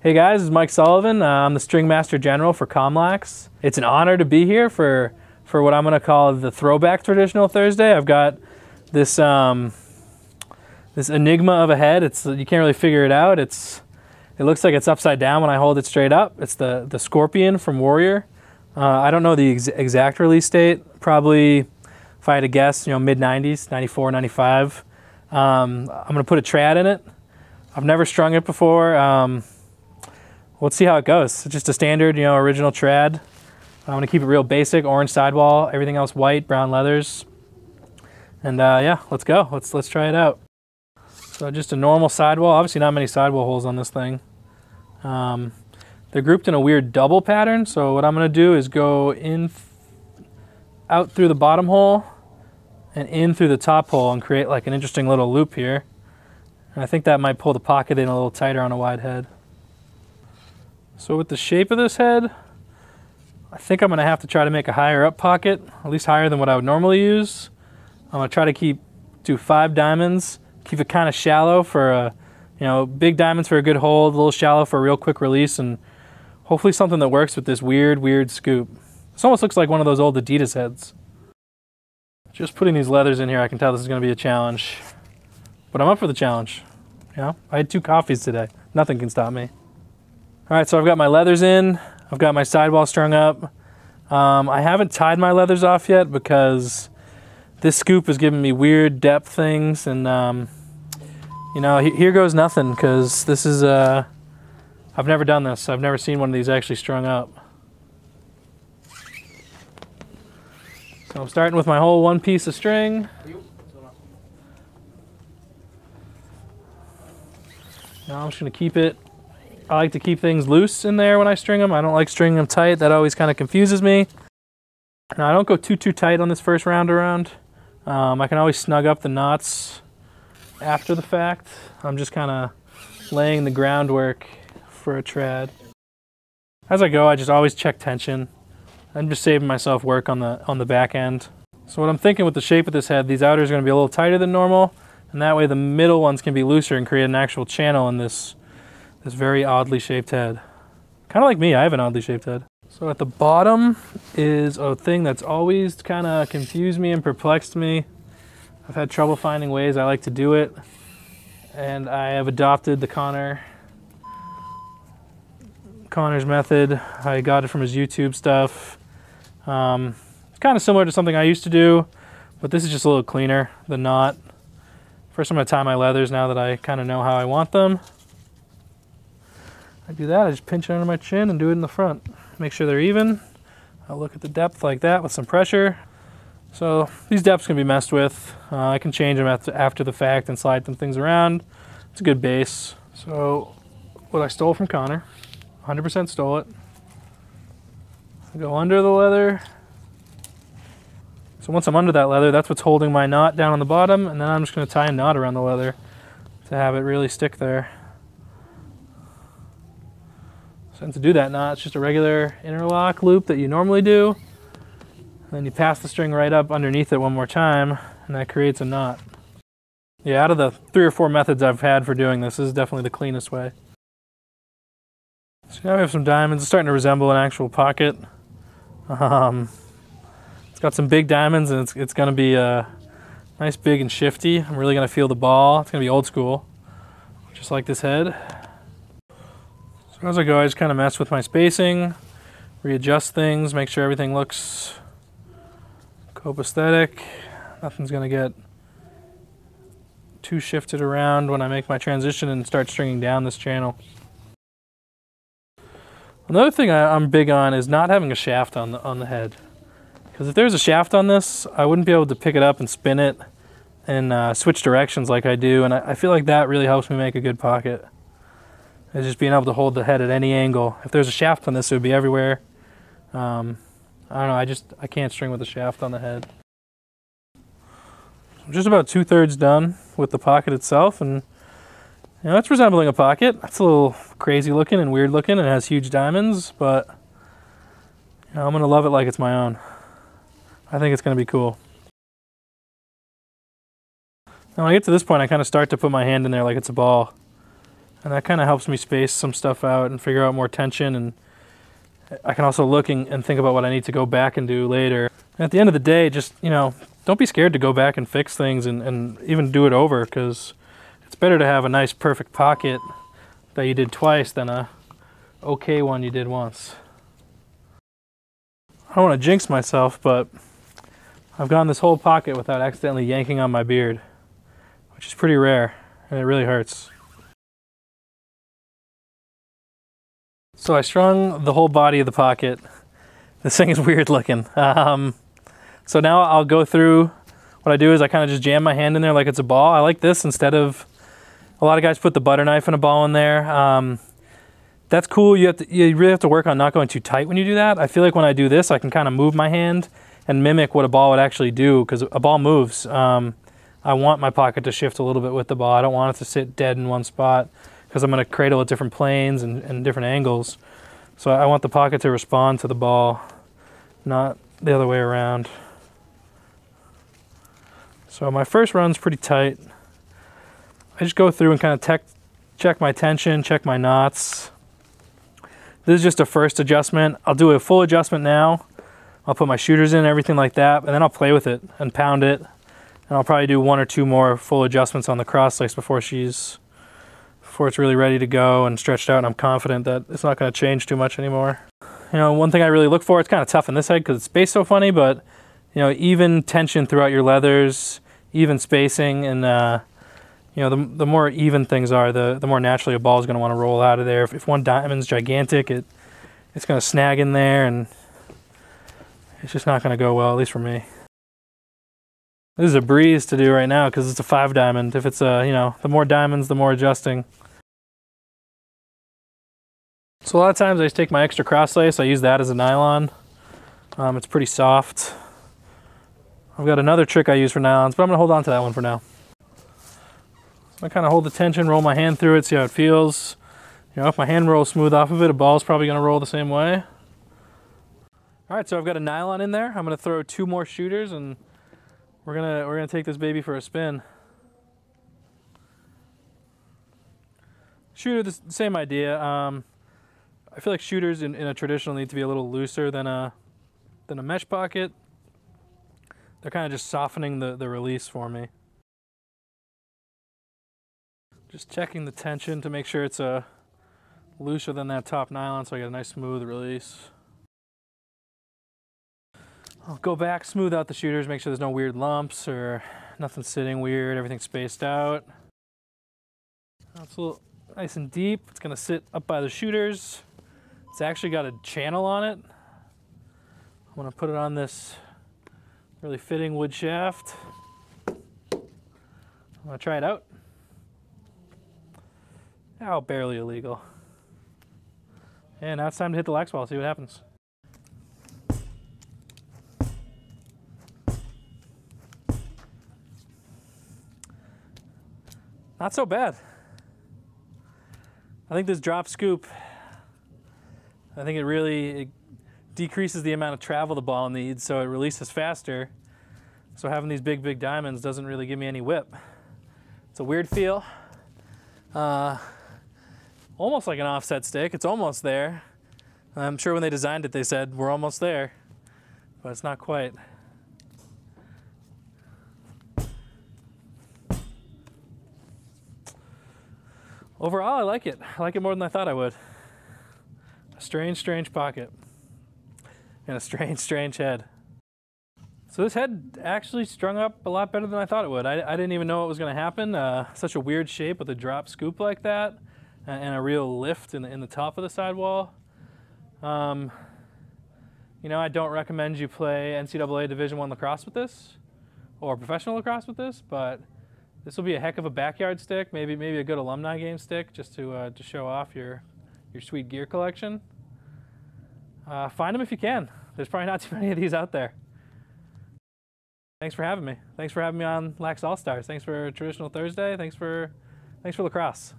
Hey guys, this is Mike Sullivan. I'm the Stringmaster General for ComLax. It's an honor to be here for what I'm going to call the Throwback Traditional Thursday. I've got this this enigma of a head. You can't really figure it out. It looks like it's upside down when I hold it straight up. It's the Scorpion from Warrior. I don't know the exact release date. Probably, if I had to guess, mid-90s, 94, 95. I'm going to put a trad in it. I've never strung it before. Let's see how it goes. It's just a standard, original trad. I'm gonna keep it real basic, orange sidewall, everything else white, brown leathers. And yeah, let's go. Let's try it out. So just a normal sidewall. Obviously not many sidewall holes on this thing. They're grouped in a weird double pattern. So what I'm gonna do is go out through the bottom hole and in through the top hole and create like an interesting little loop here. And I think that might pull the pocket in a little tighter on a wide head. So with the shape of this head, I think I'm going to have to try to make a higher up pocket, at least higher than what I would normally use. I'm going to try to do 5 diamonds, keep it kind of shallow for big diamonds for a good hold, a little shallow for a real quick release, and hopefully something that works with this weird scoop. This almost looks like one of those old Adidas heads. Just putting these leathers in here, I can tell this is going to be a challenge. But I'm up for the challenge. I had 2 coffees today. Nothing can stop me. All right, so I've got my leathers in. I've got my sidewall strung up. I haven't tied my leathers off yet because this scoop is giving me weird depth things, and here goes nothing because this is I've never done this. I've never seen one of these actually strung up. So I'm starting with my whole 1 piece of string. Now I'm just going to keep it. I like to keep things loose in there when I string them. I don't like stringing them tight. That always kind of confuses me. Now I don't go too tight on this first round around. I can always snug up the knots after the fact. I'm just kind of laying the groundwork for a trad. As I go, I just always check tension. I'm just saving myself work on the back end. So what I'm thinking with the shape of this head, these outers are going to be a little tighter than normal, and that way the middle ones can be looser and create an actual channel in this very oddly shaped head. Kind of like me, I have an oddly shaped head. So at the bottom is a thing that's always kind of confused me and perplexed me. I've had trouble finding ways I like to do it, and I have adopted the Connor's method. I got it from his YouTube stuff. It's kind of similar to something I used to do, but this is just a little cleaner. The knot. First I'm going to tie my leathers now that I kind of know how I want them. I do that, I just pinch it under my chin and do it in the front. Make sure they're even. I'll look at the depth like that with some pressure. So these depths can be messed with. I can change them after the fact and slide some things around. It's a good base. So what I stole from Connor, 100% stole it. I go under the leather. So once I'm under that leather, that's what's holding my knot down on the bottom, and then I'm just going to tie a knot around the leather to have it really stick there. And to do that knot, it's just a regular interlock loop that you normally do. And then you pass the string right up underneath it one more time, and that creates a knot. Yeah, out of the 3 or 4 methods I've had for doing this is definitely the cleanest way. So now we have some diamonds. It's starting to resemble an actual pocket. It's got some big diamonds, and it's going to be nice, big, and shifty. I'm really going to feel the ball. It's going to be old school, just like this head. As I go, I just kind of mess with my spacing, readjust things, make sure everything looks copacetic. Nothing's going to get too shifted around when I make my transition and start stringing down this channel. Another thing I'm big on is not having a shaft on the head. Because if there's a shaft on this, I wouldn't be able to pick it up and spin it and switch directions like I do, and I feel like that really helps me make a good pocket. Is just being able to hold the head at any angle. If there's a shaft on this, it would be everywhere. I don't know, I can't string with a shaft on the head. I'm just about 2/3 done with the pocket itself, and it's resembling a pocket. It's a little crazy looking and weird looking, and it has huge diamonds, but I'm gonna love it like it's my own. I think it's gonna be cool. Now when I get to this point, I kind of start to put my hand in there like it's a ball. And that kind of helps me space some stuff out and figure out more tension, and I can also look and think about what I need to go back and do later. And at the end of the day, just, you know, don't be scared to go back and fix things and even do it over, because it's better to have a nice perfect pocket that you did twice than a okay one you did once. I don't want to jinx myself, but I've gone this whole pocket without accidentally yanking on my beard, which is pretty rare, and it really hurts. So I strung the whole body of the pocket. This thing is weird looking. So now I'll go through, what I do is I kind of just jam my hand in there like it's a ball. I like this instead of, a lot of guys put the butter knife and a ball in there. That's cool. You really have to work on not going too tight when you do that. I feel like when I do this, I can kind of move my hand and mimic what a ball would actually do, because a ball moves. I want my pocket to shift a little bit with the ball. I don't want it to sit dead in one spot, because I'm going to cradle at different planes and different angles. So I want the pocket to respond to the ball, not the other way around. So my first run's pretty tight. I just go through and kind of check my tension, check my knots. This is just a first adjustment. I'll do a full adjustment now. I'll put my shooters in, everything like that, and then I'll play with it and pound it. And I'll probably do 1 or 2 more full adjustments on the cross lace before it's really ready to go and stretched out, and I'm confident that it's not going to change too much anymore. You know, one thing I really look for, it's kind of tough on this side because it's spaced so funny, but, you know, even tension throughout your leathers, even spacing, and you know, the more even things are, the more naturally a ball is going to want to roll out of there. If one diamond's gigantic, it's going to snag in there, and it's just not going to go well, at least for me. This is a breeze to do right now because it's a 5 diamond. If it's you know, the more diamonds, the more adjusting. So a lot of times I just take my extra cross lace, I use that as a nylon. It's pretty soft. I've got another trick I use for nylons, but I'm going to hold on to that one for now. I kind of hold the tension, roll my hand through it, see how it feels. You know, if my hand rolls smooth off of it, a ball's probably going to roll the same way. All right, so I've got a nylon in there. I'm going to throw 2 more shooters, and we're gonna take this baby for a spin. Shooter, the same idea. I feel like shooters in a traditional need to be a little looser than a mesh pocket. They're kind of just softening the release for me. Just checking the tension to make sure it's looser than that top nylon, so I get a nice smooth release. I'll go back, smooth out the shooters, make sure there's no weird lumps or nothing sitting weird, everything's spaced out. It's a little nice and deep. It's going to sit up by the shooters. It's actually got a channel on it. I'm going to put it on this really fitting wood shaft. I'm going to try it out. Oh, barely illegal. And now it's time to hit the lax ball, see what happens. Not so bad. I think this drop scoop, I think it decreases the amount of travel the ball needs, so it releases faster. So having these big diamonds doesn't really give me any whip. It's a weird feel. Almost like an offset stick. It's almost there. I'm sure when they designed it, they said, we're almost there, but it's not quite. Overall, I like it. I like it more than I thought I would. A strange pocket. And a strange head. So this head actually strung up a lot better than I thought it would. I didn't even know what was going to happen. Such a weird shape with a drop scoop like that, and a real lift in the top of the sidewall. You know, I don't recommend you play NCAA Division I lacrosse with this, or professional lacrosse with this, but this will be a heck of a backyard stick, maybe a good alumni game stick, just to show off your sweet gear collection. Find them if you can. There's probably not too many of these out there. Thanks for having me. Thanks for having me on Lax All Stars. Thanks for Traditional Thursday. Thanks for lacrosse.